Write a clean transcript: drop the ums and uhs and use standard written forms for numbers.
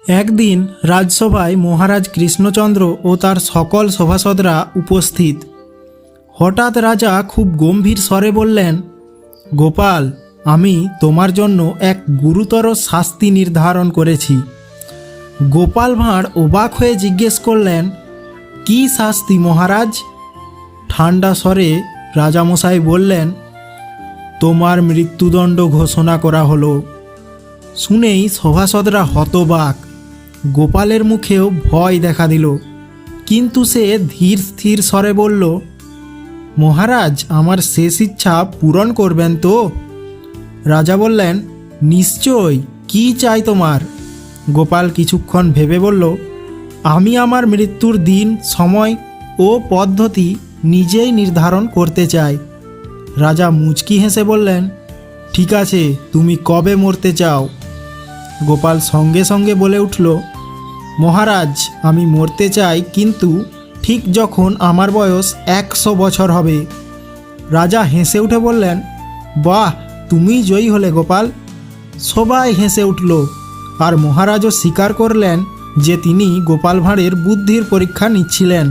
একদিন রাজসভায় মহারাজ কৃষ্ণচন্দ্র ও তার সকল সভাসদরা উপস্থিত। হঠাৎ রাজা খুব গম্ভীর স্বরে বললেন, গোপাল, আমি তোমার জন্য এক গুরুতর শাস্তি নির্ধারণ করেছি। গোপাল ভাঁড় অবাক হয়ে জিজ্ঞেস করলেন, কি শাস্তি মহারাজ? ঠান্ডা স্বরে রাজামশাই বললেন, তোমার মৃত্যুদণ্ড ঘোষণা করা হলো। শুনেই সভাসদরা হতবাক। গোপালের মুখেও ভয় দেখা দিল, কিন্তু সে ধীর স্থির স্বরে বলল, মহারাজ, আমার শেষ ইচ্ছা পূরণ করবেন তো? রাজা বললেন, নিশ্চয়, কি চাই তোমার? গোপাল কিছুক্ষণ ভেবে বলল, আমি আমার মৃত্যুর দিন, সময় ও পদ্ধতি নিজেই নির্ধারণ করতে চাই। রাজা মুচকি হেসে বললেন, ঠিক আছে, তুমি কবে মরতে চাও? গোপাল সঙ্গে সঙ্গে বলে উঠল, মহারাজ, আমি মরতে চাই, কিন্তু ঠিক যখন আমার বয়স 100 বছর হবে। রাজা হেসে উঠে বললেন, বাহ, তুমি জয়ী হলে গোপাল। সবাই হেসে উঠল, আর মহারাজও স্বীকার করলেন যে তিনি গোপাল ভাঁড়ের বুদ্ধির পরীক্ষা নিচ্ছিলেন।